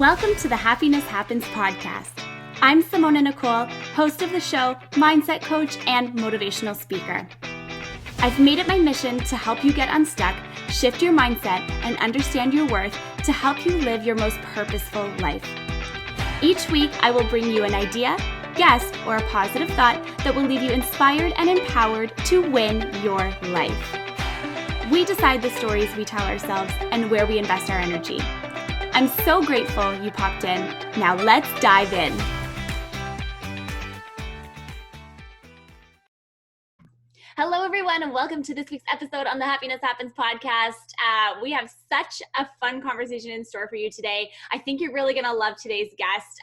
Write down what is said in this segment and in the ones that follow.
Welcome to the Happiness Happens podcast. I'm Simona Nicole, host of the show, mindset coach, and motivational speaker. I've made it my mission to help you get unstuck, shift your mindset, and understand your worth to help you live your most purposeful life. Each week, I will bring you an idea, guest, or a positive thought that will leave you inspired and empowered to win your life. We decide the stories we tell ourselves and where we invest our energy. I'm so grateful you popped in. Now let's dive in. Hello, everyone, and welcome to this week's episode on the Happiness Happens podcast. We have such a fun conversation in store for you today. I think you're really going to love today's guest.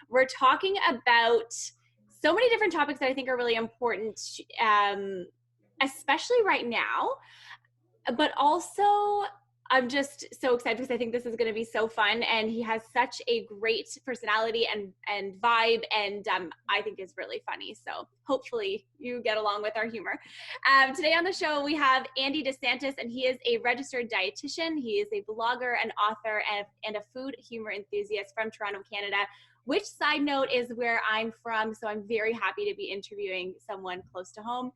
We're talking about so many different topics that I think are really important, especially right now, but also I'm just so excited because I think this is going to be so fun, and he has such a great personality and vibe, and I think is really funny. So hopefully you get along with our humor. Today on the show, we have Andy Santis, and he is a registered dietitian. He is a blogger, an author, and a food humor enthusiast from Toronto, Canada, which, side note, is where I'm from. So I'm very happy to be interviewing someone close to home.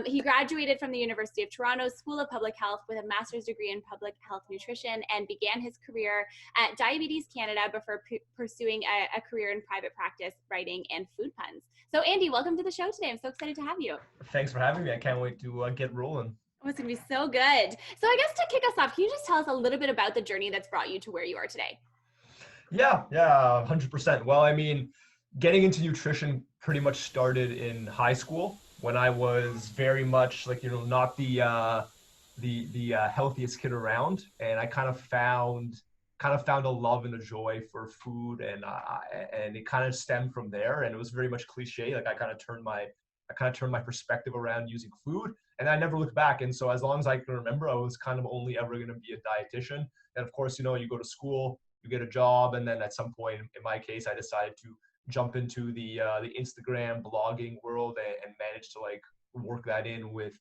He graduated from the University of Toronto School of Public Health with a master's degree in public health nutrition, and began his career at Diabetes Canada before pursuing a career in private practice, writing, and food puns. So Andy, welcome to the show today. I'm so excited to have you. Thanks for having me. I can't wait to get rolling. Oh, it's going to be so good. So I guess to kick us off, can you just tell us a little bit about the journey that's brought you to where you are today? Yeah, 100%. Well, I mean, getting into nutrition pretty much started in high school when I was very much like, not the healthiest kid around, and I kind of found a love and a joy for food, and it kind of stemmed from there. And it was very much cliche. Like I kind of turned my perspective around using food, and I never looked back. And so as long as I can remember, I was kind of only ever going to be a dietitian. And of course, you go to school, you get a job, and then at some point, in my case, I decided to jump into the Instagram blogging world and managed to like work that in with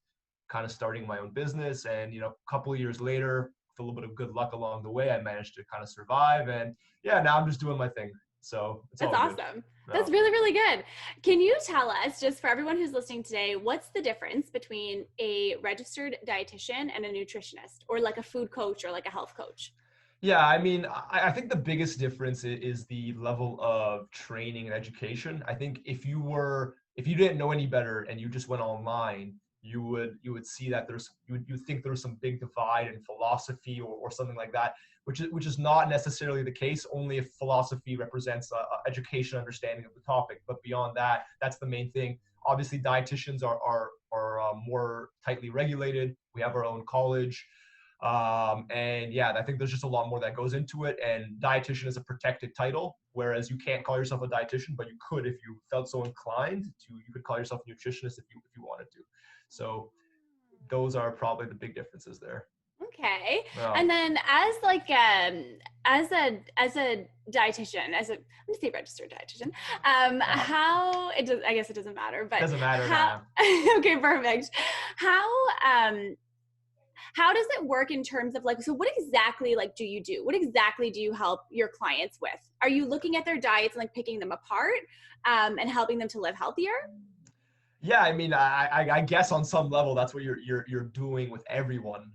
kind of starting my own business. And a couple of years later, with a little bit of good luck along the way, I managed to kind of survive. And yeah, now I'm just doing my thing. So that's awesome. That's really, really good. Can you tell us, just for everyone who's listening today, what's the difference between a registered dietitian and a nutritionist, or like a food coach or like a health coach? Yeah, I mean, I think the biggest difference is the level of training and education. I think if you didn't know any better and you just went online, you would see that you think there's some big divide in philosophy or something like that, which is not necessarily the case. Only if philosophy represents a education understanding of the topic. But beyond that, that's the main thing. Obviously, dietitians are more tightly regulated. We have our own college. And yeah, I think there's just a lot more that goes into it. And dietitian is a protected title, whereas you can't call yourself a dietitian, but you could, if you felt so inclined to, you could call yourself a nutritionist if you wanted to. So those are probably the big differences there. Okay. And then as like as a dietitian, let me say registered dietitian, how it does, I guess it doesn't matter, but doesn't matter. Okay, perfect. How does it work in terms of like, so what exactly like do you do? What exactly do you help your clients with? Are you looking at their diets and like picking them apart and helping them to live healthier? Yeah, I mean, I guess on some level that's what you're doing with everyone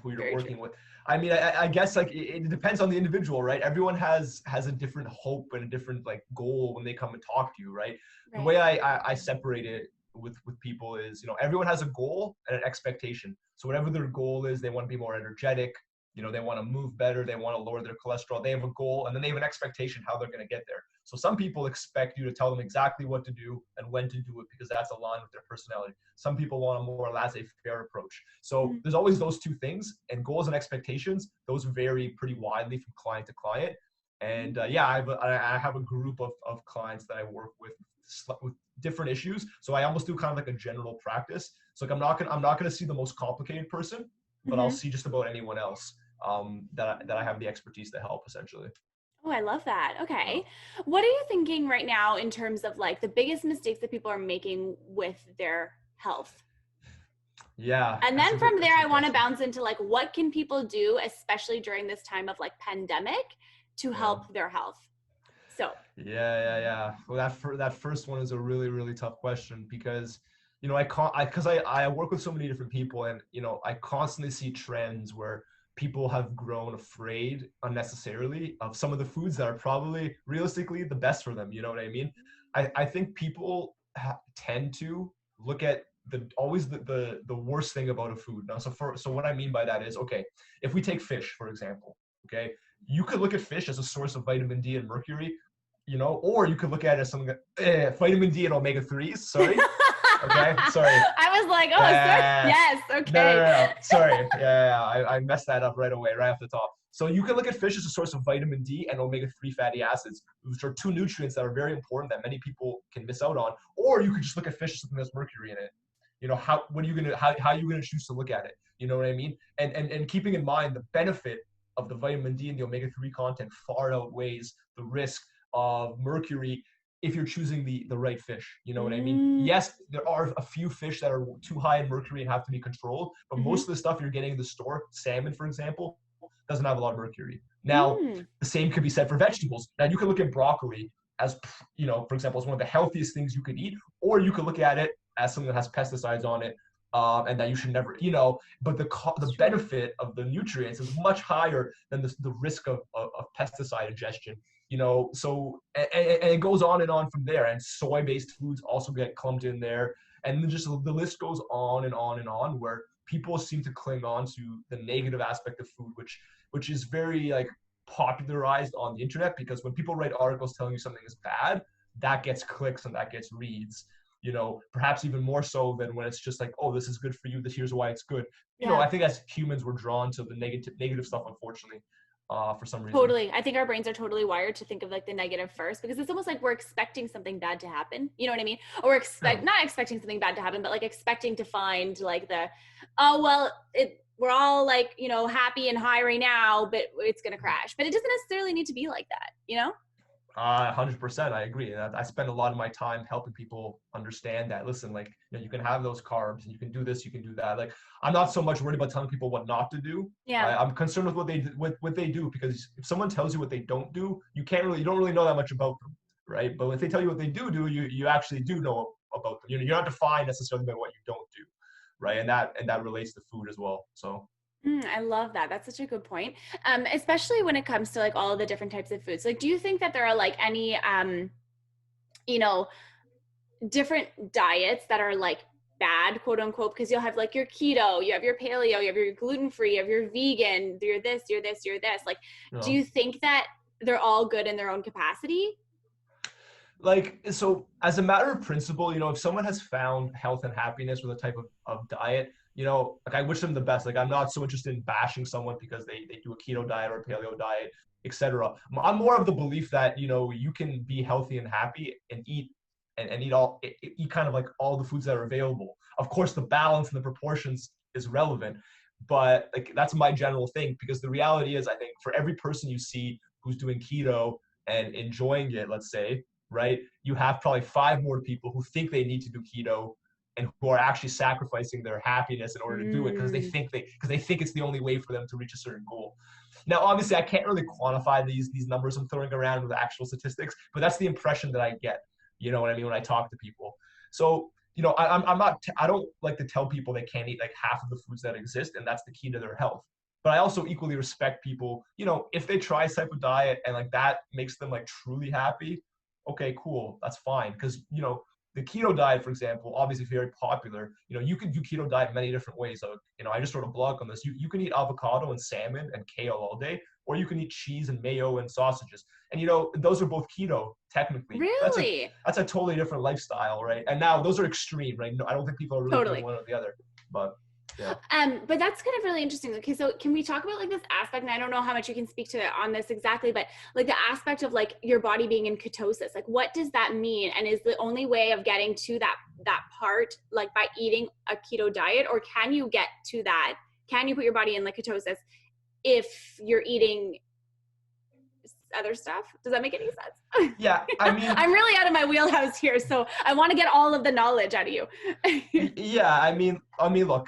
who you're working with. I mean, I guess like it depends on the individual, right? Everyone has a different hope and a different like goal when they come and talk to you, right? The way I separate it with people is, everyone has a goal and an expectation. So whatever their goal is, they want to be more energetic, they want to move better, they want to lower their cholesterol. They have a goal, and then they have an expectation how they're going to get there. So some people expect you to tell them exactly what to do and when to do it because that's aligned with their personality. Some people want a more laissez-faire approach. So there's always those two things, and goals and expectations, those vary pretty widely from client to client. And yeah, I have a group of clients that I work with different issues. So I almost do kind of like a general practice. So like I'm not gonna see the most complicated person, but I'll see just about anyone else that I have the expertise to help, essentially. Oh, I love that. Okay. What are you thinking right now in terms of like the biggest mistakes that people are making with their health? Yeah. And then from there, I want to bounce into like, what can people do, especially during this time of like pandemic, to help their health. So yeah. Well, that first one is a really, really tough question because, you know, I work with so many different people, and, you know, I constantly see trends where people have grown afraid unnecessarily of some of the foods that are probably realistically the best for them. You know what I mean? I think people tend to look at the worst thing about a food. Now, so what I mean by that is, okay, if we take fish, for example, okay, you could look at fish as a source of vitamin D and mercury, you know, or you could look at it as something that vitamin D and omega-3s. Sorry. Okay, sorry. I was like, oh, sorry. Yes, okay. No. Sorry. Yeah. I messed that up right away, right off the top. So you can look at fish as a source of vitamin D and omega-3 fatty acids, which are two nutrients that are very important that many people can miss out on. Or you could just look at fish as something that's mercury in it. You know, how are you gonna choose to look at it? You know what I mean? And keeping in mind the benefit of the vitamin D and the omega-3 content far outweighs the risk of mercury if you're choosing the right fish. You know what I mean? Yes, there are a few fish that are too high in mercury and have to be controlled, but most of the stuff you're getting in the store, salmon, for example, doesn't have a lot of mercury. Now, the same could be said for vegetables. Now, you can look at broccoli as, you know, for example, as one of the healthiest things you could eat, or you could look at it as something that has pesticides on it, and that you should never, you know, but the benefit of the nutrients is much higher than the risk of pesticide ingestion. You know, so and it goes on and on from there. And soy-based foods also get clumped in there, and then just the list goes on and on and on, where people seem to cling on to the negative aspect of food, which is very like popularized on the internet, because when people write articles telling you something is bad, that gets clicks and that gets reads. You know, perhaps even more so than when it's just like, oh, this is good for you. Here's why it's good. You know, I think as humans, we're drawn to the negative stuff, unfortunately. For some reason. Totally. I think our brains are totally wired to think of like the negative first, because it's almost like we're expecting something bad to happen. You know what I mean? Or not expecting something bad to happen, but like expecting to find like we're all like, you know, happy and high right now, but it's going to crash. But it doesn't necessarily need to be like that, you know? 100%. I agree. I spend a lot of my time helping people understand that, listen, like, you know, you can have those carbs and you can do this, you can do that. Like, I'm not so much worried about telling people what not to do. Yeah. I'm concerned with what they do, because if someone tells you what they don't do, you don't really know that much about them, right? But if they tell you what they do, you actually do know about them. You're not defined necessarily by what you don't do, right? And that relates to food as well. So. I love that. That's such a good point. Especially when it comes to like all of the different types of foods. Like, do you think that there are like any, you know, different diets that are like bad, quote unquote, because you'll have like your keto, you have your paleo, you have your gluten-free, you have your vegan, you're this, you're this, you're this. Like, do you think that they're all good in their own capacity? Like, so as a matter of principle, you know, if someone has found health and happiness with a type of diet, you know, like, I wish them the best. Like, I'm not so interested in bashing someone because they do a keto diet or a paleo diet, etc. I'm more of the belief that, you know, you can be healthy and happy and eat kind of like all the foods that are available. Of course, the balance and the proportions is relevant, but like, that's my general thing, because the reality is, I think for every person you see who's doing keto and enjoying it, let's say, right, you have probably 5 more people who think they need to do keto and who are actually sacrificing their happiness in order to do it because they think it's the only way for them to reach a certain goal. Now, obviously, I can't really quantify these numbers I'm throwing around with actual statistics, but that's the impression that I get. You know what I mean, when I talk to people. So, you know, I don't like to tell people they can't eat like half of the foods that exist, and that's the key to their health. But I also equally respect people, you know, if they try a type of diet and like that makes them like truly happy, okay, cool, that's fine. Because, you know, the keto diet, for example, obviously very popular. You know, you can do keto diet many different ways. So, you know, I just wrote a blog on this. You can eat avocado and salmon and kale all day, or you can eat cheese and mayo and sausages. And, you know, those are both keto, technically. Really? That's a totally different lifestyle, right? And now those are extreme, right? No, I don't think people are really doing one or the other. But yeah. But that's kind of really interesting. Okay, so can we talk about like this aspect? And I don't know how much you can speak to on this exactly, but like the aspect of like your body being in ketosis. Like, what does that mean? And is the only way of getting to that part like by eating a keto diet, or can you get to that? Can you put your body in like ketosis if you're eating other stuff. Does that make any sense? Yeah, I mean, I'm really out of my wheelhouse here, so I want to get all of the knowledge out of you. yeah, I mean, look,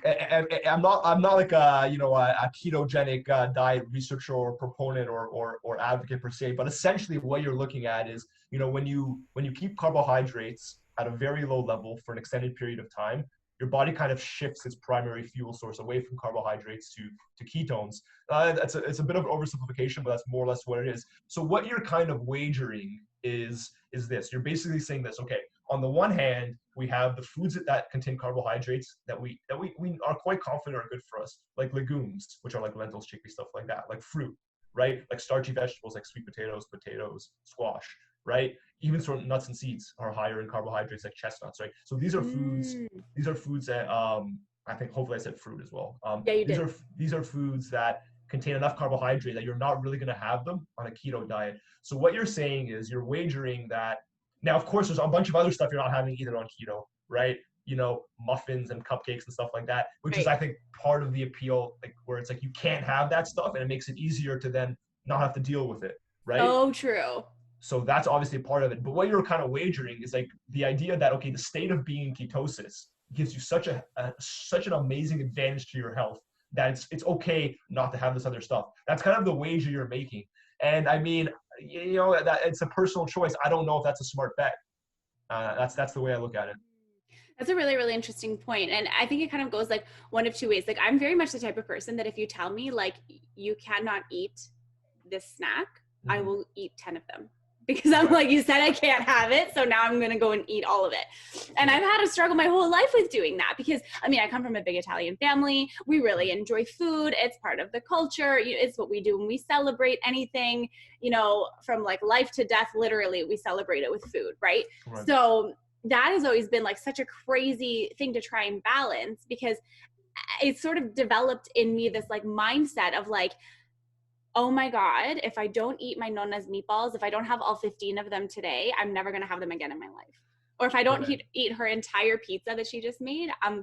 I'm not like a, you know, a ketogenic diet researcher or proponent or advocate per se, but essentially what you're looking at is, you know, when you keep carbohydrates at a very low level for an extended period of time, your body kind of shifts its primary fuel source away from carbohydrates to ketones. It's a bit of oversimplification, but that's more or less what it is. So what you're kind of wagering is this. You're basically saying this, okay, on the one hand, we have the foods that contain carbohydrates that we are quite confident are good for us, like legumes, which are like lentils, chickpeas, stuff like that, like fruit, right? Like starchy vegetables like sweet potatoes, squash, right? Even certain nuts and seeds are higher in carbohydrates like chestnuts, right? So these are foods. These are foods that I think hopefully I said fruit as well. Yeah, you did. These are foods that contain enough carbohydrate that you're not really going to have them on a keto diet. So what you're saying is you're wagering that. Now, of course, there's a bunch of other stuff you're not having either on keto, right? You know, muffins and cupcakes and stuff like that, which is, I think, part of the appeal, like where it's like you can't have that stuff and it makes it easier to then not have to deal with it, right? Oh, true. So that's obviously part of it. But what you're kind of wagering is like the idea that, okay, the state of being in ketosis gives you such an amazing advantage to your health that it's okay not to have this other stuff. That's kind of the wager you're making. And I mean, you know, that it's a personal choice. I don't know if that's a smart bet. That's the way I look at it. That's a really, really interesting point. And I think it kind of goes like one of two ways. Like I'm very much the type of person that if you tell me like you cannot eat this snack, I will eat 10 of them. Because I'm like, you said I can't have it, so now I'm going to go and eat all of it. And I've had to struggle my whole life with doing that because, I mean, I come from a big Italian family. We really enjoy food. It's part of the culture. It's what we do when we celebrate anything, you know, from like life to death, literally, we celebrate it with food, right? So that has always been like such a crazy thing to try and balance because it sort of developed in me this like mindset of like, oh my God, if I don't eat my nonna's meatballs, if I don't have all 15 of them today, I'm never going to have them again in my life. Or if I don't eat her entire pizza that she just made, I'm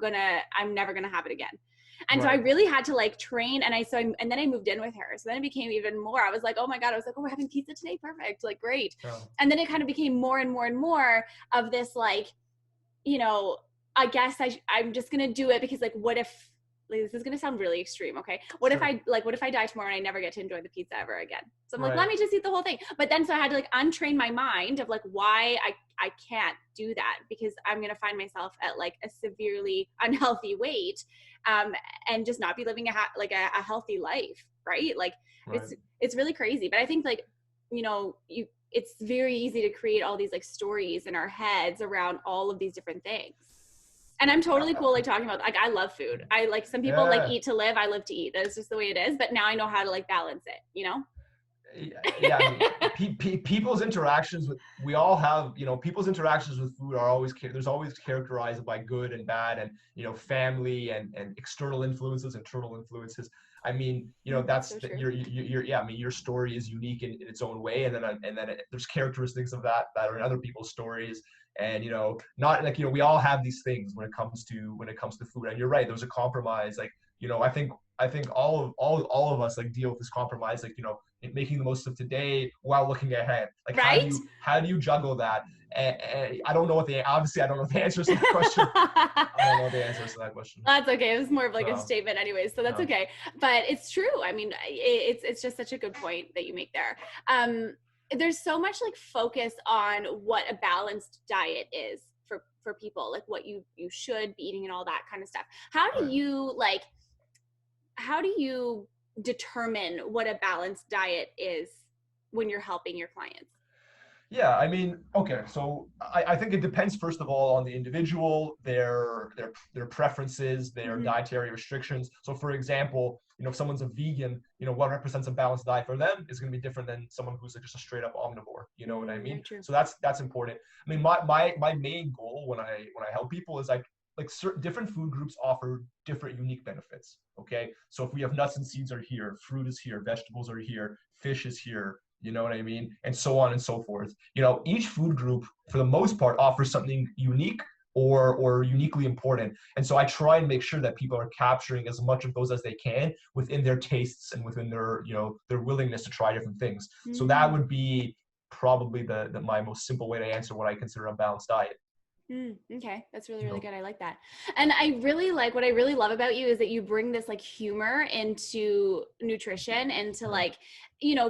never going to have it again. And so I really had to like train. And then I moved in with her. So then it became even more. I was like, oh my God, I was like, oh, we're having pizza today. Perfect. Like, great. Oh. And then it kind of became more and more and more of this, like, you know, I guess I'm just going to do it because like, what if, like, this is going to sound really extreme. Okay. What if I die tomorrow and I never get to enjoy the pizza ever again? So I'm like, let me just eat the whole thing. But then, so I had to like untrain my mind of like, why I can't do that because I'm going to find myself at like a severely unhealthy weight, and just not be living a healthy life. Right. Like it's really crazy. But I think like, you know, it's very easy to create all these like stories in our heads around all of these different things. And I'm totally cool like talking about, like, I love food. I like, some people like eat to live. I live to eat. That's just the way it is. But now I know how to like balance it, you know? Yeah. I mean, people's interactions with, we all have, you know, people's interactions with food are always, there's always characterized by good and bad and, you know, family and external influences, internal influences. I mean, you know, that's, so I mean, your story is unique in its own way. And then there's characteristics of that are in other people's stories. And, you know, not like, you know, we all have these things when it comes to food. And you're right, there's a compromise. Like, you know, I think all of us like deal with this compromise, like, you know, making the most of today while looking ahead. Like, how do you juggle that? And I don't know obviously I don't know the answers to that question. I don't know the answers to that question. That's okay. It was more of like a statement anyways, so that's okay. But it's true. I mean, it's just such a good point that you make there. There's so much like focus on what a balanced diet is for people, like what you should be eating and all that kind of stuff. How do you determine what a balanced diet is when you're helping your clients? Yeah, I mean, okay, so I think it depends first of all on the individual, their preferences, their dietary restrictions. So for example, you know, if someone's a vegan, you know, what represents a balanced diet for them is going to be different than someone who's just a straight up omnivore. You know what I mean? So that's important. I mean, my main goal when I help people is like certain different food groups offer different unique benefits. Okay, so if we have nuts and seeds are here, fruit is here, vegetables are here, fish is here. You know what I mean? And so on and so forth. You know, each food group, for the most part, offers something unique or uniquely important. And so I try and make sure that people are capturing as much of those as they can within their tastes and within their, their willingness to try different things. So that would be probably my most simple way to answer what I consider a balanced diet. Okay. That's really, really good. I like that. And I really like, what I really love about you is that you bring this like humor into nutrition, into like,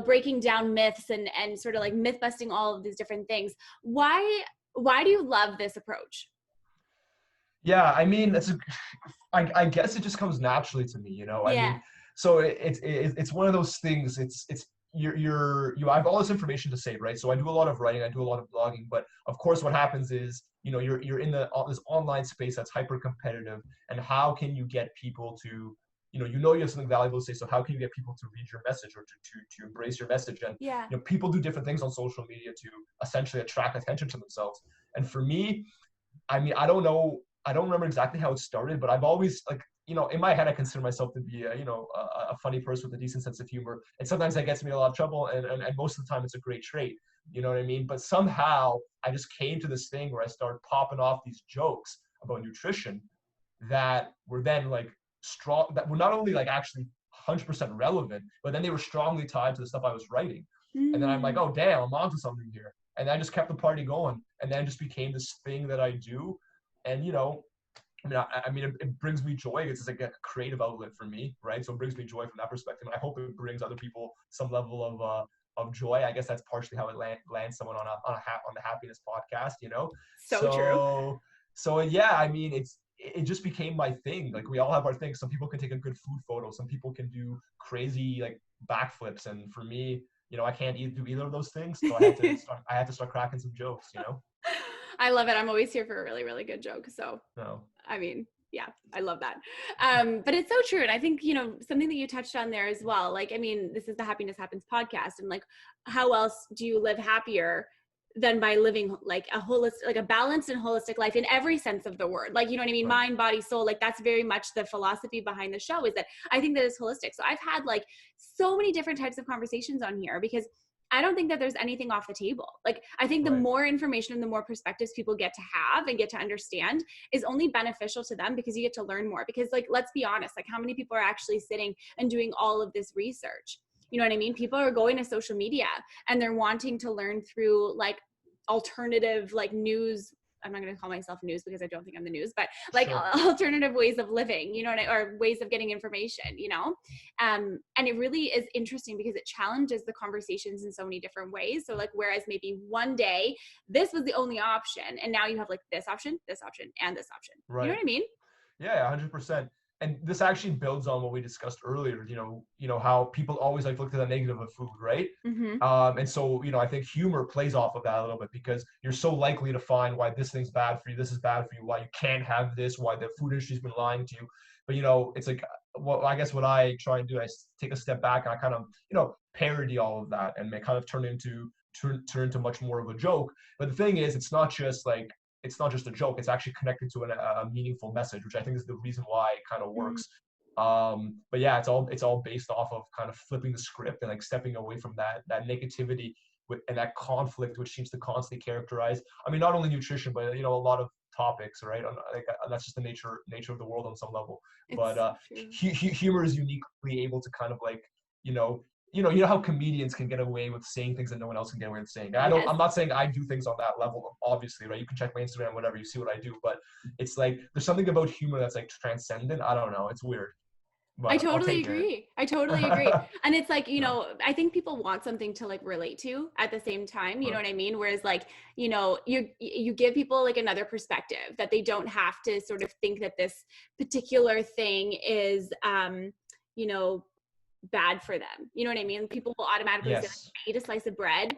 breaking down myths and sort of like myth busting all of these different things. Why do you love this approach? Yeah, I mean, I guess it just comes naturally to me, I mean, so it's one of those things. You have all this information to say, right? So I do a lot of writing, I do a lot of blogging, but of course what happens is, you're in this online space that's hyper competitive, and how can you get people to, you have something valuable to say, so how can you get people to read your message or to embrace your message? And people do different things on social media to essentially attract attention to themselves. And for me, I mean, I don't remember exactly how it started, but I've always, like, in my head, I consider myself to be a funny person with a decent sense of humor. And sometimes that gets me in a lot of trouble. And most of the time it's a great trait. You know what I mean? But somehow I just came to this thing where I started popping off these jokes about nutrition that were then like strong, that were not only like actually 100% relevant, but then they were strongly tied to the stuff I was writing. And then I'm like, oh, damn, I'm onto something here. And I just kept the party going. And then it just became this thing that I do. And, I mean, it brings me joy. It's like a creative outlet for me, right? So it brings me joy from that perspective. And I hope it brings other people some level of joy. I guess that's partially how it lands someone on the happiness podcast, So true. So yeah, I mean, it just became my thing. Like, we all have our things. Some people can take a good food photo. Some people can do crazy like backflips. And for me, I can't do either of those things. So I had to start cracking some jokes, I love it. I'm always here for a really, really good joke. So, I mean, yeah, I love that. But it's so true. And I think, something that you touched on there as well, like, I mean, this is the Happiness Happens podcast. And like, how else do you live happier than by living like a balanced and holistic life in every sense of the word? Like, you know what I mean? Right. Mind, body, soul. Like, that's very much the philosophy behind the show, is that I think that it's holistic. So I've had like so many different types of conversations on here, because I don't think that there's anything off the table. Like, I think the more information and the more perspectives people get to have and get to understand is only beneficial to them, because you get to learn more. Because like, let's be honest, like, how many people are actually sitting and doing all of this research? You know what I mean? People are going to social media and they're wanting to learn through like alternative, like news. I'm not going to call myself news because I don't think I'm the news, but like alternative ways of living, or ways of getting information, and it really is interesting because it challenges the conversations in so many different ways. So like, whereas maybe one day this was the only option, and now you have like this option, and this option. Right. You know what I mean? Yeah, 100%. And this actually builds on what we discussed earlier, how people always like look at the negative of food, right? And so, I think humor plays off of that a little bit, because you're so likely to find why this thing's bad for you, this is bad for you, why you can't have this, why the food industry's been lying to you. But, it's like, well, I guess what I try and do, I take a step back and I kind of, parody all of that and kind of turn into much more of a joke. But the thing is, it's not just a joke. It's actually connected to a meaningful message, which I think is the reason why it kind of works. But yeah, it's all based off of kind of flipping the script and like stepping away from that negativity and that conflict, which seems to constantly characterize, I mean, not only nutrition, but a lot of topics, right? Like, that's just the nature of the world on some level. But humor is uniquely able to kind of like, you know how comedians can get away with saying things that no one else can get away with saying. I'm not saying I do things on that level, obviously, right? You can check my Instagram, whatever, you see what I do, but it's like, there's something about humor that's like transcendent. I don't know. It's weird. But I totally agree. And it's like, I think people want something to like relate to at the same time, you know what I mean? Whereas like, you give people like another perspective, that they don't have to sort of think that this particular thing is, bad for them. You know what I mean? People will automatically say, like, I eat a slice of bread,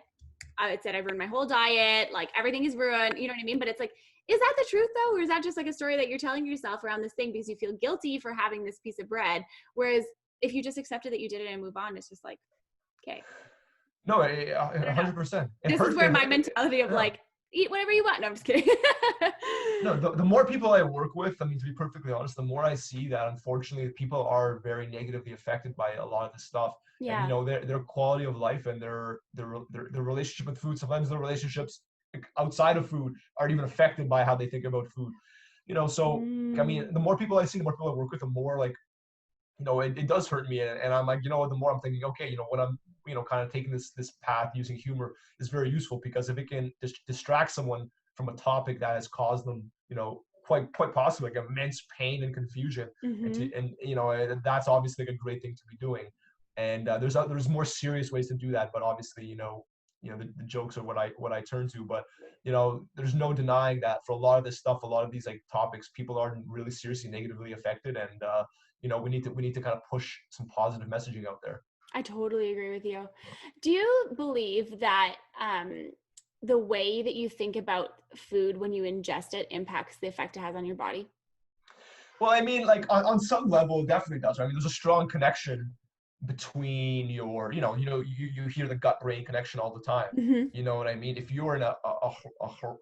it said I've ruined my whole diet, like everything is ruined, you know what I mean? But it's like, is that the truth though? Or is that just like a story that you're telling yourself around this thing because you feel guilty for having this piece of bread? Whereas if you just accepted that you did it and move on, it's just like, okay. No, 100%. This is where my mentality of like, eat whatever you want. No, I'm just kidding. No, the more people I work with, I mean, to be perfectly honest, the more I see that unfortunately people are very negatively affected by a lot of this stuff. Yeah. And their quality of life and their relationship with food, sometimes their relationships outside of food aren't even affected by how they think about food. So I mean, the more people I see, the more people I work with, the more like, it does hurt me. And I'm like, the more I'm thinking, okay, when I'm, kind of taking this path using humor is very useful, because if it can distract someone from a topic that has caused them, quite possibly like immense pain and confusion, and that's obviously like a great thing to be doing. And there's more serious ways to do that, but obviously, the jokes are what I turn to. But there's no denying that for a lot of this stuff, a lot of these like topics, people are really seriously negatively affected, and we need to kind of push some positive messaging out there. I totally agree with you. Do you believe that the way that you think about food when you ingest it impacts the effect it has on your body? Well, I mean, like on some level, it definitely does. I mean, there's a strong connection between your, you hear the gut-brain connection all the time. Mm-hmm. You know what I mean? If you're in a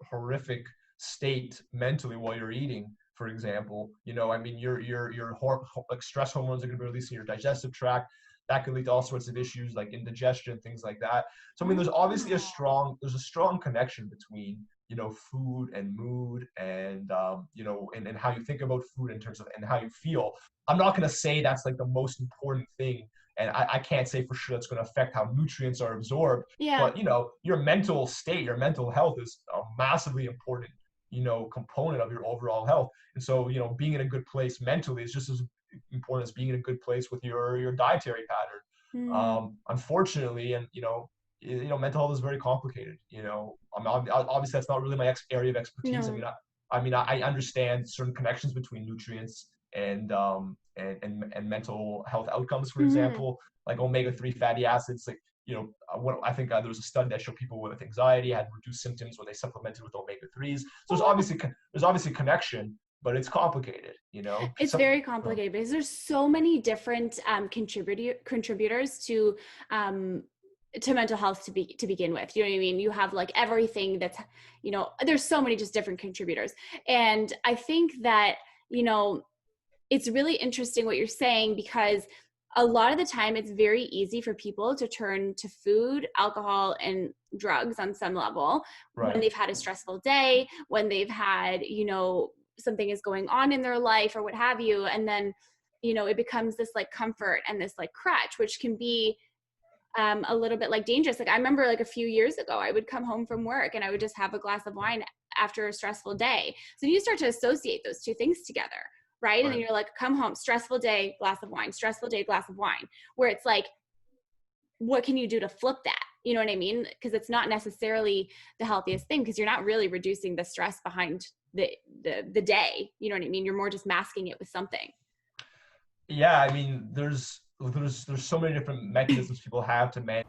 horrific state mentally while you're eating, for example, I mean, your like stress hormones are going to be released in your digestive tract. That can lead to all sorts of issues like indigestion, things like that. So I mean, there's obviously a strong connection between food and mood, and and how you think about food in terms of, and how you feel. I'm not going to say that's like the most important thing, and I can't say for sure that's going to affect how nutrients are absorbed. Yeah. But your mental state, your mental health is a massively important component of your overall health. And so being in a good place mentally is just as important as being in a good place with your dietary pattern. Unfortunately, and mental health is very complicated. Obviously that's not really my area of expertise. No. I mean, I understand certain connections between nutrients and mental health outcomes, for example, like omega-3 fatty acids. Like, I think there was a study that showed people with anxiety had reduced symptoms when they supplemented with omega-3s. So there's obviously connection, but it's complicated. It's very complicated because there's so many different contributors to mental health to begin with. You know what I mean? You have like everything that's, there's so many just different contributors. And I think that, it's really interesting what you're saying, because a lot of the time it's very easy for people to turn to food, alcohol, and drugs on some level when they've had a stressful day, when they've had, something is going on in their life or what have you. And then, it becomes this like comfort and this like crutch, which can be a little bit like dangerous. Like I remember like a few years ago, I would come home from work and I would just have a glass of wine after a stressful day. So you start to associate those two things together, right? And then you're like, come home, stressful day, glass of wine, stressful day, glass of wine, where it's like, what can you do to flip that? You know what I mean? Because it's not necessarily the healthiest thing, because you're not really reducing the stress behind the day. You know what I mean? You're more just masking it with something. Yeah, I mean, there's so many different mechanisms people have to manage.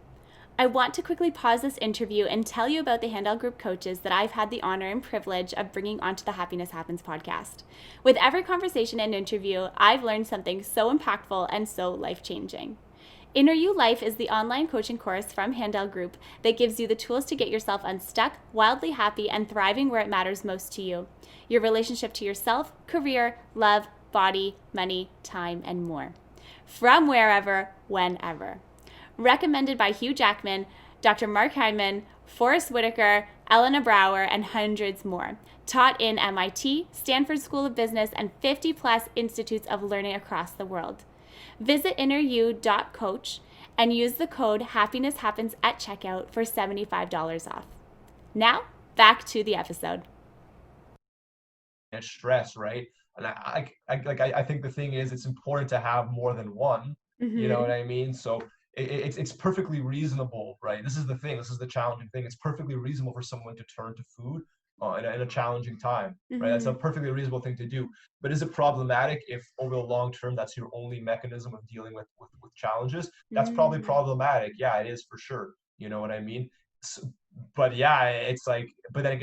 I want to quickly pause this interview and tell you about the Handel Group coaches that I've had the honor and privilege of bringing onto the Happiness Happens podcast. With every conversation and interview, I've learned something so impactful and so life-changing. Inner You Life is the online coaching course from Handel Group that gives you the tools to get yourself unstuck, wildly happy, and thriving where it matters most to you. Your relationship to yourself, career, love, body, money, time, and more. From wherever, whenever. Recommended by Hugh Jackman, Dr. Mark Hyman, Forrest Whitaker, Elena Brower, and hundreds more. Taught in MIT, Stanford School of Business, and 50-plus institutes of learning across the world. Visit inneryou.coach and use the code HappinessHappens at checkout for $75 off. Now, back to the episode. Stress, right? And I think the thing is, it's important to have more than one. You know what I mean? So it's perfectly reasonable, right? This is the thing. This is the challenging thing. It's perfectly reasonable for someone to turn to food in a challenging time, right? That's a perfectly reasonable thing to do. But is it problematic if over the long term that's your only mechanism of dealing with challenges? That's probably problematic. Yeah, it is for sure. You know what I mean? So, but yeah, it's like, but then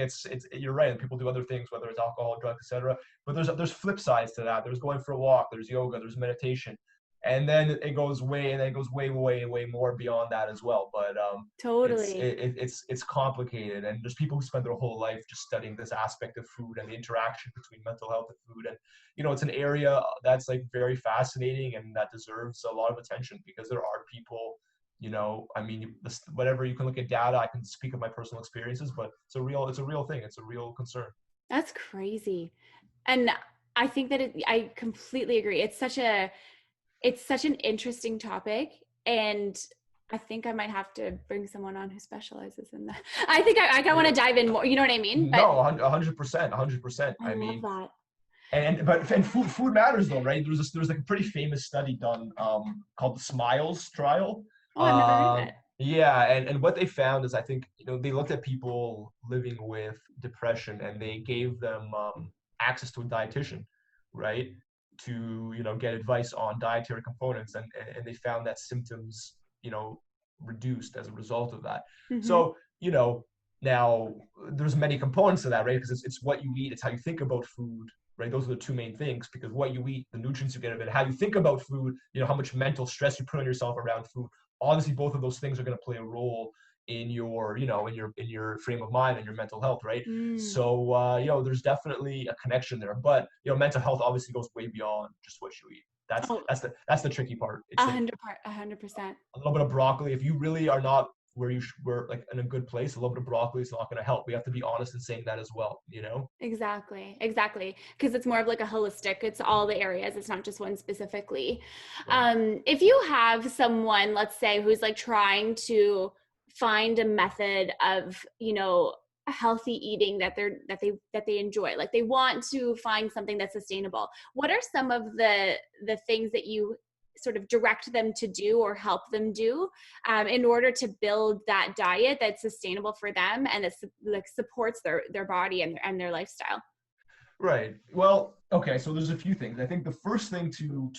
you're right. And people do other things, whether it's alcohol, drugs, etc. But there's flip sides to that. There's going for a walk. There's yoga. There's meditation. And then it goes way more beyond that as well. But totally, it's complicated, and there's people who spend their whole life just studying this aspect of food and the interaction between mental health and food. And it's an area that's like very fascinating and that deserves a lot of attention, because there are people I mean, whatever, you can look at data, I can speak of my personal experiences, but it's a real thing. It's a real concern. That's crazy. And I think that I completely agree. It's such an interesting topic, and I think I might have to bring someone on who specializes in that. I think I want to dive in more. You know what I mean? No, 100%, 100%. I love that. And food matters though, right? There's like a pretty famous study done called the SMILES trial. Oh, I've never heard of it. Yeah, and what they found is, I think, they looked at people living with depression, and they gave them access to a dietitian, right? To get advice on dietary components, and they found that symptoms reduced as a result of that. Mm-hmm. So now there's many components to that, right? Because it's what you eat, it's how you think about food, right? Those are the two main things, because what you eat, the nutrients you get of it, how you think about food, how much mental stress you put on yourself around food. Obviously, both of those things are going to play a role in your, in your frame of mind and your mental health, right? So, there's definitely a connection there. But mental health obviously goes way beyond just what you eat. That's the tricky part. It's 100%. A little bit of broccoli. If you really are not where you were, like, in a good place, a little bit of broccoli is not going to help. We have to be honest in saying that as well, Exactly. Because it's more of like a holistic, it's all the areas. It's not just one specifically. Right. If you have someone, let's say, who's like trying to find a method of, healthy eating that they enjoy, like they want to find something that's sustainable, what are some of the things that you sort of direct them to do or help them do in order to build that diet that's sustainable for them and that like supports their body and their lifestyle? Right. Well, okay. So there's a few things. I think the first thing to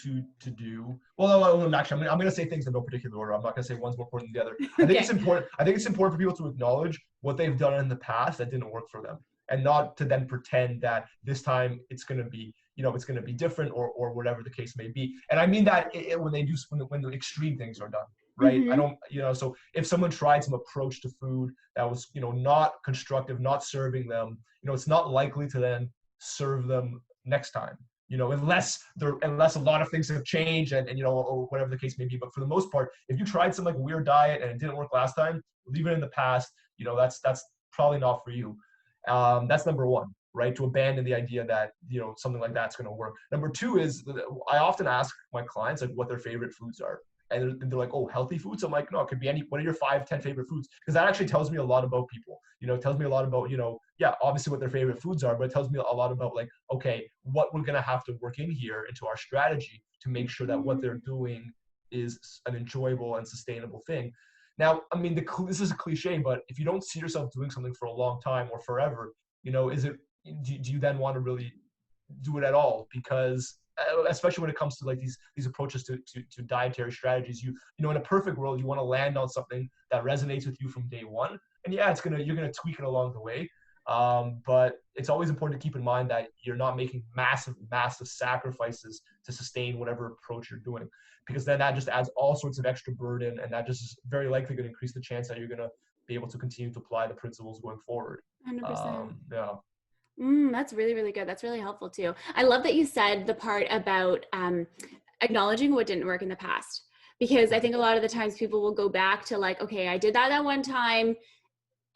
do. Well, actually, I'm gonna say things in no particular order. I'm not gonna say one's more important than the other. I think it's important. I think it's important for people to acknowledge what they've done in the past that didn't work for them, and not to then pretend that this time it's gonna be, it's gonna be different, or whatever the case may be. And I mean that when the extreme things are done, right? Mm-hmm. I don't, so if someone tried some approach to food that was, not constructive, not serving them, it's not likely to then serve them next time, unless a lot of things have changed and or whatever the case may be. But for the most part, if you tried some like weird diet and it didn't work last time, leave it in the past. That's probably not for you. That's number one, right? To abandon the idea that something like that's going to work. Number two is, I often ask my clients like what their favorite foods are. And they're like, oh, healthy foods? I'm like, no, it could be any, what are your 5-10 favorite foods? Because that actually tells me a lot about people. It tells me a lot about, yeah, obviously what their favorite foods are, but it tells me a lot about, like, okay, what we're going to have to work in here into our strategy to make sure that what they're doing is an enjoyable and sustainable thing. Now, I mean, this is a cliche, but if you don't see yourself doing something for a long time or forever, do you then want to really do it at all? Because especially when it comes to like these approaches to dietary strategies, in a perfect world, you want to land on something that resonates with you from day one. And yeah, you're gonna tweak it along the way. But it's always important to keep in mind that you're not making massive sacrifices to sustain whatever approach you're doing, because then that just adds all sorts of extra burden, and that just is very likely going to increase the chance that you're going to be able to continue to apply the principles going forward. 100%. Yeah. That's really, really good. That's really helpful too. I love that you said the part about acknowledging what didn't work in the past, because I think a lot of the times people will go back to like, okay, I did that one time,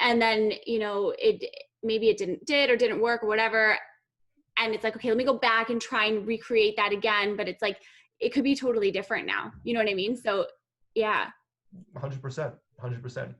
and then maybe it didn't work or whatever, and it's like, okay, let me go back and try and recreate that again. But it's like it could be totally different now. You know what I mean? So yeah. 100%.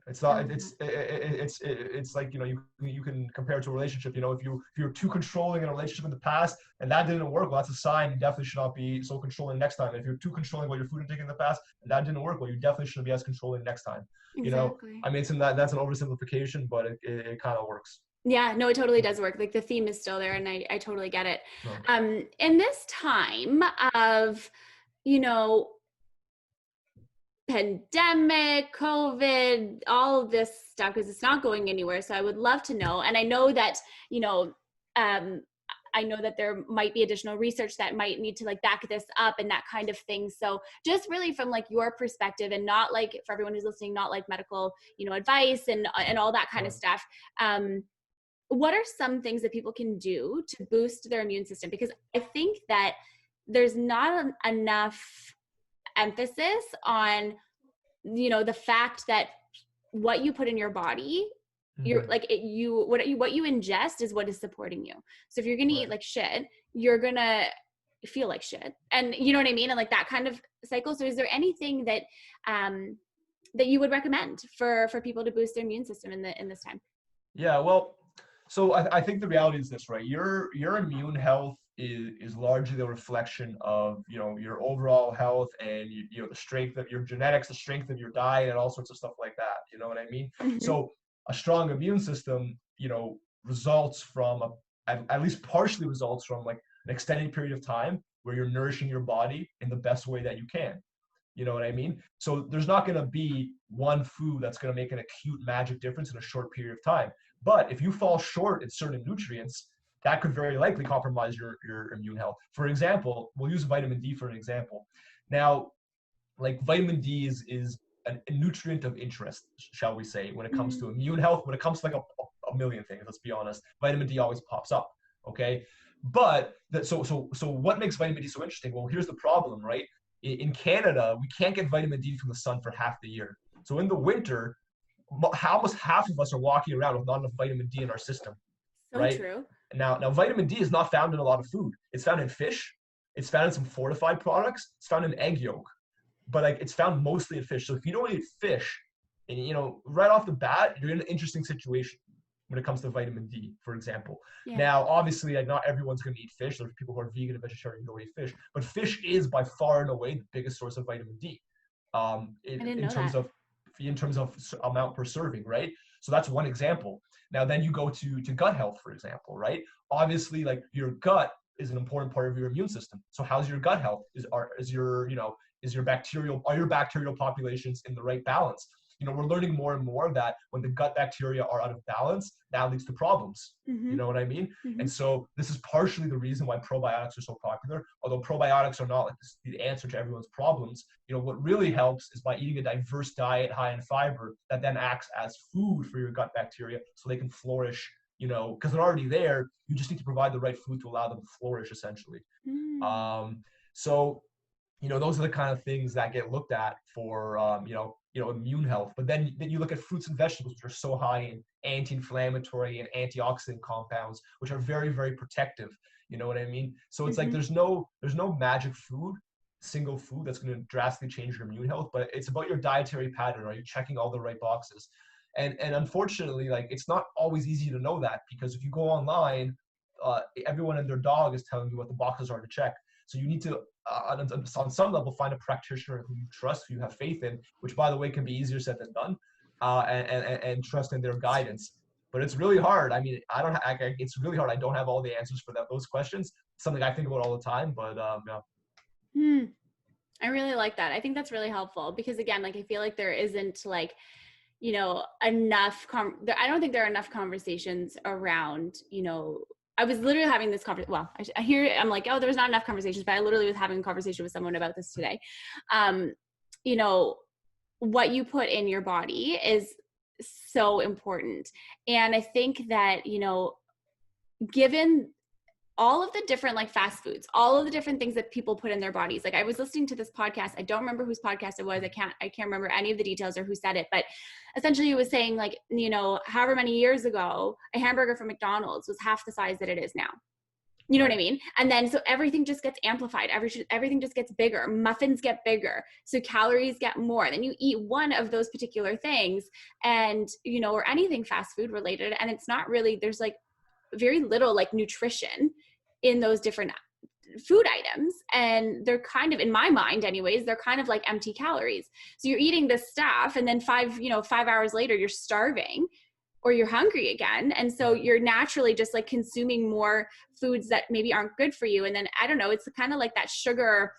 It's not. It's like you can compare it to a relationship. If you're too controlling in a relationship in the past and that didn't work, well, that's a sign you definitely should not be so controlling next time. If you're too controlling about your food intake in the past and that didn't work, well, you definitely shouldn't be as controlling next time. Exactly. I mean, that's an oversimplification, but it kind of works. Yeah, no, it totally does work. Like the theme is still there, and I totally get it. In this time of pandemic, COVID, all of this stuff, because it's not going anywhere. So I would love to know. And I know that, I know that there might be additional research that might need to like back this up and that kind of thing. So just really from like your perspective, and not like for everyone who's listening, not like medical, advice and all that kind of stuff. What are some things that people can do to boost their immune system? Because I think that there's not enough emphasis on you know, the fact that what you put in your body, you're like what you ingest is what is supporting you. So if you're going to eat like shit, you're going to feel like shit. And you know what I mean? And like that kind of cycle. So is there anything that, that you would recommend for people to boost their immune system in this time? Yeah, well, so I think the reality is this, right? Your immune health is largely the reflection of, you know, your overall health and you know, the strength of your genetics, the strength of your diet, and all sorts of stuff like that. You know what I mean? So a strong immune system, you know, results from at least partially results from like an extended period of time where you're nourishing your body in the best way that you can. You know what I mean? So there's not going to be one food that's going to make an acute magic difference in a short period of time. But if you fall short in certain nutrients, that could very likely compromise your immune health. For example, we'll use vitamin D for an example. Now, like vitamin D is a nutrient of interest, shall we say, when it comes to immune health, when it comes to like a million things, let's be honest, vitamin D always pops up, okay? But so what makes vitamin D so interesting? Well, here's the problem, right? In Canada, we can't get vitamin D from the sun for half the year. So in the winter, almost half of us are walking around with not enough vitamin D in our system. So right? True. Now vitamin D is not found in a lot of food. It's found in fish. It's found in some fortified products. It's found in egg yolk, but like it's found mostly in fish. So if you don't eat fish, and you know, right off the bat, you're in an interesting situation when it comes to vitamin D, for example. Yeah. Now, obviously, like not everyone's going to eat fish. There's people who are vegan and vegetarian who don't eat fish, but fish is by far and away the biggest source of vitamin D. In terms of amount per serving, right? So that's one example. Now, then you go to gut health, for example, right? Obviously, like your gut is an important part of your immune system. So how's your gut health? Are your bacterial populations in the right balance? You know, we're learning more and more that when the gut bacteria are out of balance, that leads to problems. You know what I mean? And so this is partially the reason why probiotics are so popular. Although probiotics are not like the answer to everyone's problems, you know, what really helps is by eating a diverse diet high in fiber that then acts as food for your gut bacteria so they can flourish, you know, because they're already there. You just need to provide the right food to allow them to flourish, essentially. So, you know, those are the kind of things that get looked at for, immune health. But then you look at fruits and vegetables, which are so high in anti-inflammatory and antioxidant compounds, which are very, very protective. You know what I mean? So it's like there's no magic single food that's going to drastically change your immune health, but it's about your dietary pattern. Are you checking all the right boxes? And unfortunately, like it's not always easy to know that, because if you go online, everyone and their dog is telling you what the boxes are to check. So you need to, on some level, find a practitioner who you trust, who you have faith in, which, by the way, can be easier said than done, and trust in their guidance. But it's really hard. I mean, it's really hard. I don't have all the answers for those questions. It's something I think about all the time, but yeah. I really like that. I think that's really helpful because, again, like I feel like there isn't like, you know, enough. I don't think there are enough conversations around, you know. I was literally having this conversation. Well, I'm like, oh, there's not enough conversations, but I literally was having a conversation with someone about this today. You know, what you put in your body is so important. And I think that, you know, given all of the different like fast foods, all of the different things that people put in their bodies. Like I was listening to this podcast. I don't remember whose podcast it was. I can't remember any of the details or who said it, but essentially it was saying like, you know, however many years ago, a hamburger from McDonald's was half the size that it is now. You know what I mean? And then, so everything just gets amplified. Everything just gets bigger. Muffins get bigger. So calories get more. Then you eat one of those particular things and, you know, or anything fast food related. And it's not really, there's like very little like nutrition in those different food items. And they're kind of, in my mind anyways, they're kind of like empty calories. So you're eating this stuff and then 5 hours later, you're starving or you're hungry again. And so you're naturally just like consuming more foods that maybe aren't good for you. And then, I don't know, it's kind of like that sugar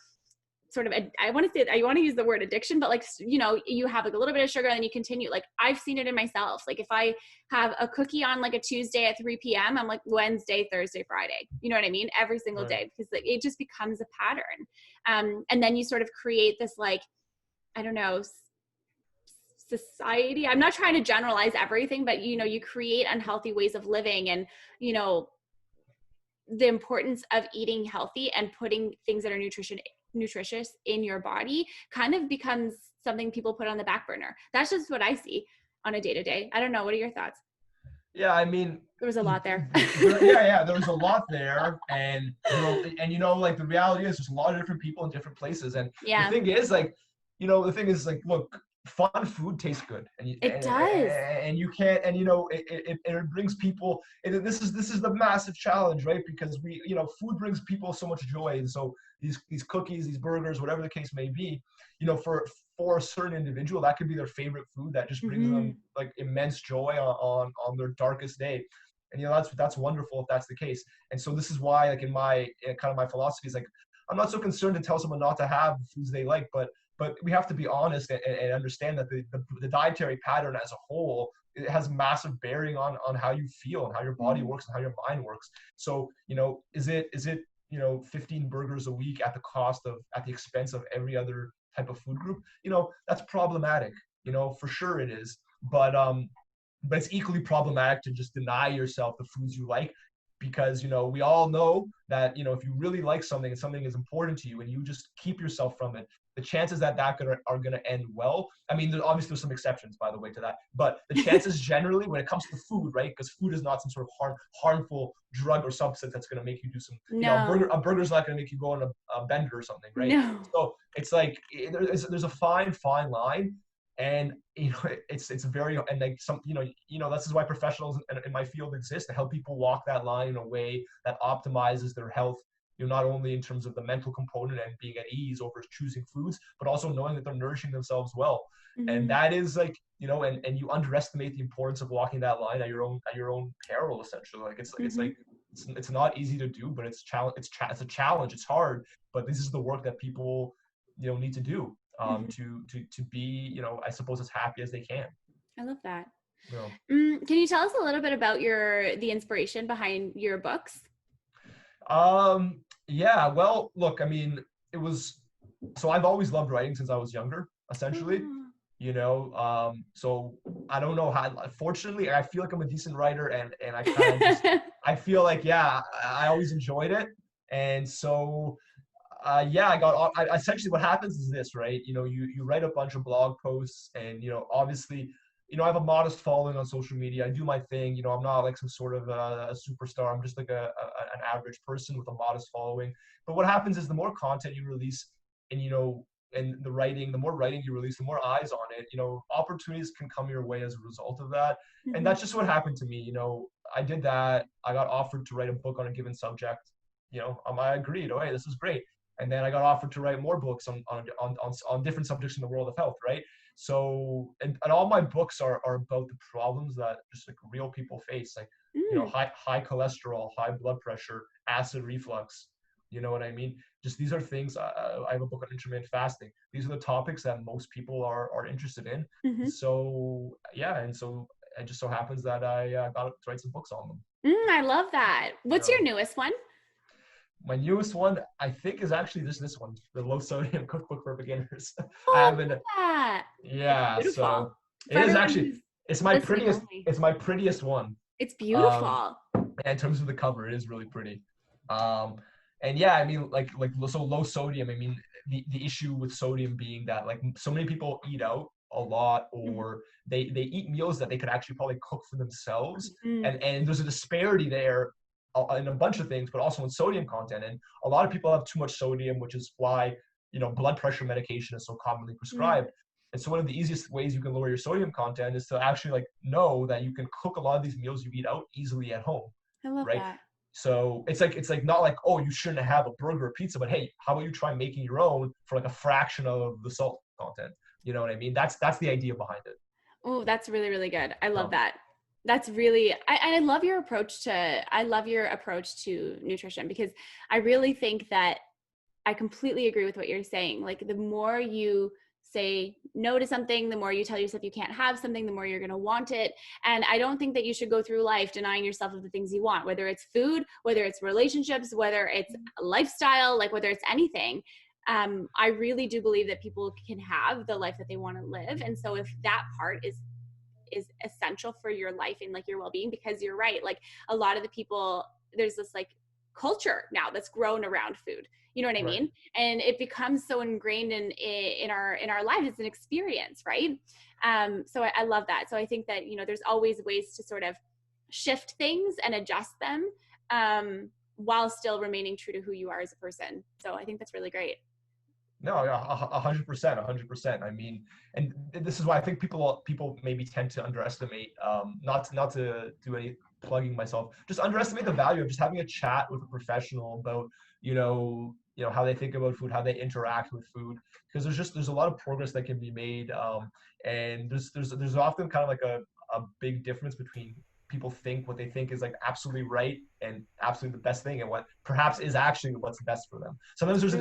sort of, I want to use the word addiction, but like, you know, you have like a little bit of sugar and then you continue. Like I've seen it in myself. Like if I have a cookie on like a Tuesday at 3 p.m., I'm like Wednesday, Thursday, Friday, you know what I mean? Every single day, because like, it just becomes a pattern. And then you sort of create this, like, I don't know, society. I'm not trying to generalize everything, but you know, you create unhealthy ways of living and, you know, the importance of eating healthy and putting things that are nutritious in your body kind of becomes something people put on the back burner. That's just what I see on a day-to-day. I don't know. What are your thoughts? Yeah, I mean, there was a lot there. There was a lot there, and like the reality is, there's a lot of different people in different places, and the thing is, like, look, fun food tastes good, and it does, and you can't, and it brings people. And this is the massive challenge, right? Because food brings people so much joy, and so these cookies, these burgers, whatever the case may be, for a certain individual, that could be their favorite food that just brings them like immense joy on their darkest day. And that's wonderful if that's the case. And so this is why, like, in my kind of my philosophy is, like, I'm not so concerned to tell someone not to have the foods they like, but we have to be honest and understand that the dietary pattern as a whole, it has massive bearing on how you feel and how your body works and how your mind works. So is it 15 burgers a week at the expense of every other type of food group? That's problematic. For sure it is. But it's equally problematic to just deny yourself the foods you like, because we all know that if you really like something and something is important to you and you just keep yourself from it, the chances that are going to end well. I mean, there's some exceptions, by the way, to that, but the chances generally, when it comes to food, right? Because food is not some sort of harmful drug or substance that's going to make you do some. A burger's not going to make you go on a bender or something, right? No. So it's like there's a fine line. And it's very, and like some this is why professionals in my field exist, to help people walk that line in a way that optimizes their health, not only in terms of the mental component and being at ease over choosing foods, but also knowing that they're nourishing themselves well. And that is like, and you underestimate the importance of walking that line at your own peril, essentially. Like it's not easy to do, but it's a challenge. It's hard, but this is the work that people need to do. To be, I suppose, as happy as they can. I love that. Yeah. Can you tell us a little bit about the inspiration behind your books? Yeah, well, look, I mean, so I've always loved writing since I was younger, essentially. So I don't know how, fortunately, I feel like I'm a decent writer, and I kind of I feel like, yeah, I always enjoyed it. And so essentially what happens is this, right? You write a bunch of blog posts, and obviously, I have a modest following on social media. I do my thing. I'm not like some sort of a superstar. I'm just like an average person with a modest following. But what happens is, the more content you release, and the more writing you release, the more eyes on it, opportunities can come your way as a result of that. And that's just what happened to me. I did that. I got offered to write a book on a given subject. I agreed. Oh, hey, this is great. And then I got offered to write more books on different subjects in the world of health, right? So, and all my books are about the problems that just like real people face, like high cholesterol, high blood pressure, acid reflux. You know what I mean? Just these are things. I have a book on intermittent fasting. These are the topics that most people are interested in. So yeah, and so it just so happens that I got to write some books on them. I love that. What's your newest one? My newest one, I think, is actually this one, the Low Sodium Cookbook for Beginners. Oh, I haven't. Yeah, so it is actually. It's my prettiest. It's my prettiest one. It's beautiful. In terms of the cover, it is really pretty. And yeah, I mean, so low sodium. I mean, the issue with sodium being that, like, so many people eat out a lot, or they eat meals that they could actually probably cook for themselves, and there's a disparity there in a bunch of things, but also in sodium content. And a lot of people have too much sodium, which is why blood pressure medication is so commonly prescribed. And so one of the easiest ways you can lower your sodium content is to actually know that you can cook a lot of these meals you eat out easily at home. I love that. So it's like not like, oh, you shouldn't have a burger or pizza, but hey, how about you try making your own for like a fraction of the salt content? You know what I mean? That's the idea behind it. Oh, that's really, really good. I love that. That's really, I love your approach to nutrition, because I really think that I completely agree with what you're saying. Like, the more you say no to something, the more you tell yourself you can't have something, the more you're going to want it. And I don't think that you should go through life denying yourself of the things you want, whether it's food, whether it's relationships, whether it's lifestyle, like whether it's anything. I really do believe that people can have the life that they want to live. And so if that part is essential for your life and like your well-being, because you're right, like a lot of the people, there's this like culture now that's grown around food. You know what I mean? And it becomes so ingrained in our lives. It's an experience, right? So I love that. So I think that, you know, there's always ways to sort of shift things and adjust them, while still remaining true to who you are as a person. So I think that's really great. No, yeah, 100%. I mean, and this is why I think people maybe tend to underestimate, not to do any plugging myself, just underestimate the value of just having a chat with a professional about, you know, how they think about food, how they interact with food, because there's a lot of progress that can be made, and there's often kind of like a big difference between people think what they think is like absolutely right and absolutely the best thing, and what perhaps is actually what's best for them. Sometimes there's a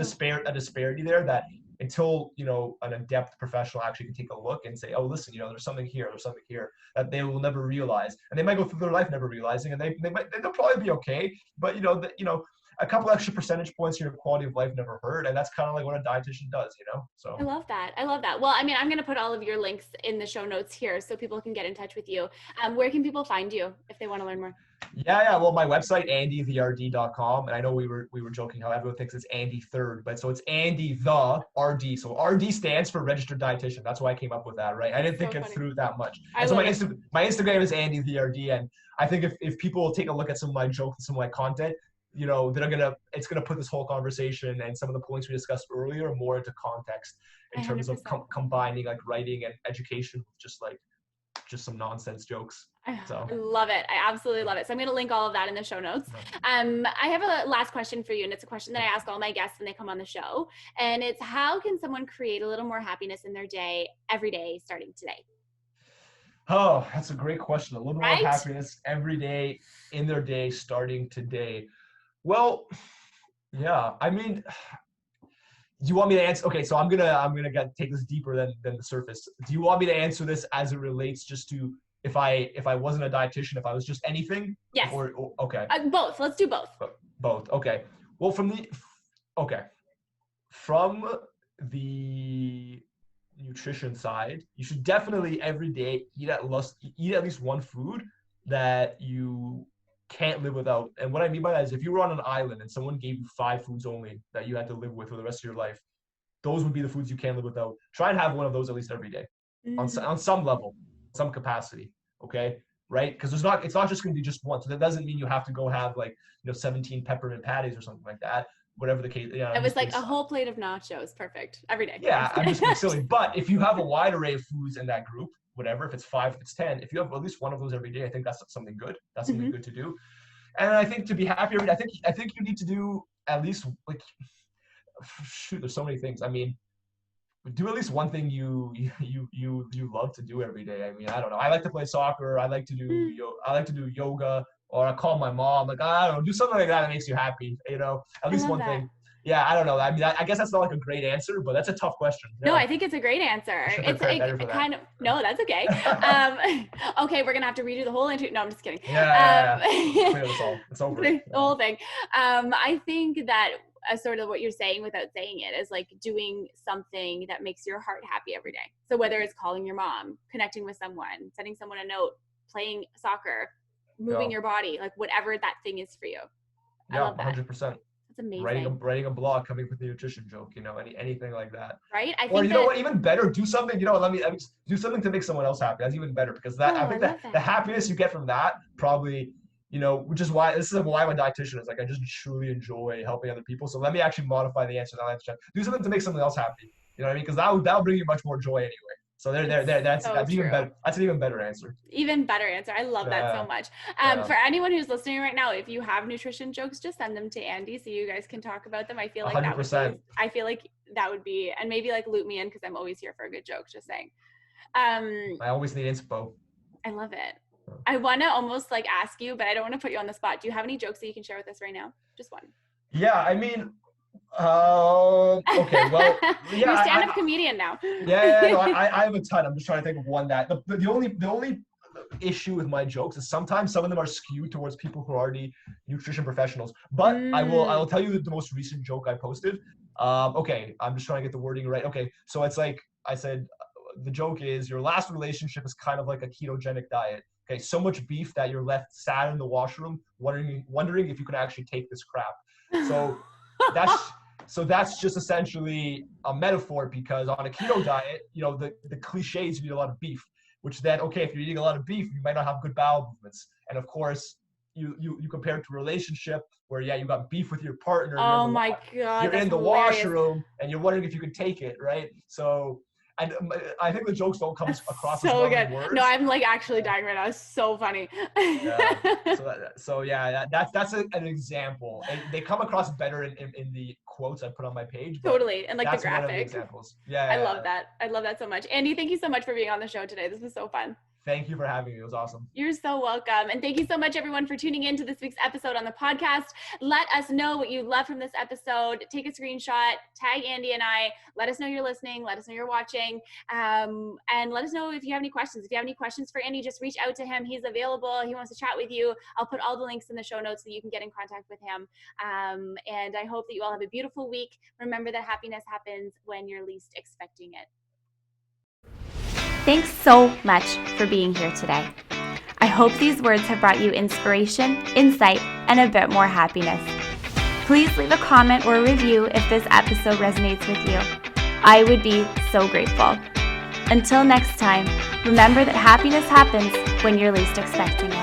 disparity there that until, you know, an adept professional actually can take a look and say, oh, listen, you know, there's something here, that they will never realize, and they might go through their life never realizing, and they'll probably be okay, but you know, a couple extra percentage points in your quality of life never hurt, and that's kind of like what a dietitian does, you know. So I love that. Well, I mean, I'm going to put all of your links in the show notes here so people can get in touch with you. Where can people find you if they want to learn more? Yeah. Well, my website, andytherd.com, and I know we were joking how everyone thinks it's Andy Third, but so it's Andy the RD. So RD stands for Registered Dietitian. That's why I came up with that, right? I didn't think it through that much. And so my Instagram is Andy the RD, and I think if people will take a look at some of my jokes and some of my content, you know, it's gonna put this whole conversation and some of the points we discussed earlier more into context in 100%. Terms of combining like writing and education with just some nonsense jokes. So I love it. I absolutely love it. So I'm going to link all of that in the show notes. I have a last question for you, and it's a question that I ask all my guests when they come on the show, and it's, how can someone create a little more happiness in their day every day starting today? Oh, that's a great question. A little more happiness every day in their day starting today. Well, yeah, I mean, do you want me to answer? Okay, so I'm gonna take this deeper than the surface. Do you want me to answer this as it relates just to if I wasn't a dietitian, if I was just anything? Yes. Or okay. Both. Let's do both. Both. Okay. Well, from the nutrition side, you should definitely every day eat at least one food that you can't live without. And what I mean by that is, if you were on an island and someone gave you 5 foods only that you had to live with for the rest of your life, those would be the foods you can't live without. Try and have one of those at least every day, on some level, some capacity. Okay, right? Because it's not just going to be just one. So that doesn't mean you have to go have, like, you know, 17 peppermint patties or something like that. Whatever the case. Yeah, it was like a whole plate of nachos. Perfect. Every day. Yeah, I'm just being silly. But if you have a wide array of foods in that group, whatever, if it's 5, if it's 10, if you have at least one of those every day, I think that's something good. That's something good to do. And I think to be happy every day, I think you need to do at least, like, shoot, there's so many things. I mean, do at least one thing you love to do every day. I mean, I don't know. I like to play soccer. I like to do yoga, or I call my mom. Like, I don't know, do something like that makes you happy. You know, at least one thing. Yeah, I don't know. I mean, I guess that's not like a great answer, but that's a tough question. No, I think it's a great answer. It's kind of, no, that's okay. Okay, we're gonna have to redo the whole interview. No, I'm just kidding. Yeah. It's over. The whole thing. I think that sort of what you're saying without saying it is like doing something that makes your heart happy every day. So whether it's calling your mom, connecting with someone, sending someone a note, playing soccer, moving your body, like whatever that thing is for you. I love that. 100%. That's amazing. Writing a blog, coming up with a nutrition joke, you know, anything like that. Right? I think, or you know what, even better, do something, you know, let me do something to make someone else happy. That's even better, because I think that the happiness you get from that probably, you know, which is why I'm a dietitian. Is like, I just truly enjoy helping other people. So let me actually modify the answer. Do something to make someone else happy. You know what I mean? Because that'll bring you much more joy anyway. So that's even better. That's an even better answer. Even better answer. I love that so much. For anyone who's listening right now, if you have nutrition jokes, just send them to Andy so you guys can talk about them. I feel like 100%. that would be, and maybe like loop me in, because I'm always here for a good joke. Just saying. I always need inspo. I love it. I want to almost like ask you, but I don't want to put you on the spot. Do you have any jokes that you can share with us right now? Just one. Yeah, I mean, okay, well, yeah. You're a stand-up comedian now. Yeah, no, I have a ton. I'm just trying to think of one that the only issue with my jokes is sometimes some of them are skewed towards people who are already nutrition professionals. But I will tell you the most recent joke I posted. Okay, I'm just trying to get the wording right. Okay, so it's like I said, the joke is, your last relationship is kind of like a ketogenic diet. Okay, so much beef that you're left sad in the washroom, wondering if you can actually take this crap. So that's just essentially a metaphor, because on a keto diet, the cliches, you eat a lot of beef, which then, okay, if you're eating a lot of beef, you might not have good bowel movements. And of course, you compare it to a relationship where, you got beef with your partner. Oh my God, you're in the hilarious. washroom and you're wondering if you can take it, right? So, and I think the jokes don't come across so as well good. in words. No, I'm like actually dying right now. It's so funny. Yeah. That's an example. And they come across better in the quotes I put on my page. Totally, and like that's the graphic. One of the examples. Yeah. I love that. I love that so much. Andy, thank you so much for being on the show today. This was so fun. Thank you for having me. It was awesome. You're so welcome. And thank you so much, everyone, for tuning in to this week's episode on the podcast. Let us know what you love from this episode. Take a screenshot, tag Andy and I. Let us know you're listening. Let us know you're watching. And let us know if you have any questions. If you have any questions for Andy, just reach out to him. He's available. He wants to chat with you. I'll put all the links in the show notes so you can get in contact with him. And I hope that you all have a beautiful week. Remember that happiness happens when you're least expecting it. Thanks so much for being here today. I hope these words have brought you inspiration, insight, and a bit more happiness. Please leave a comment or a review if this episode resonates with you. I would be so grateful. Until next time, remember that happiness happens when you're least expecting it.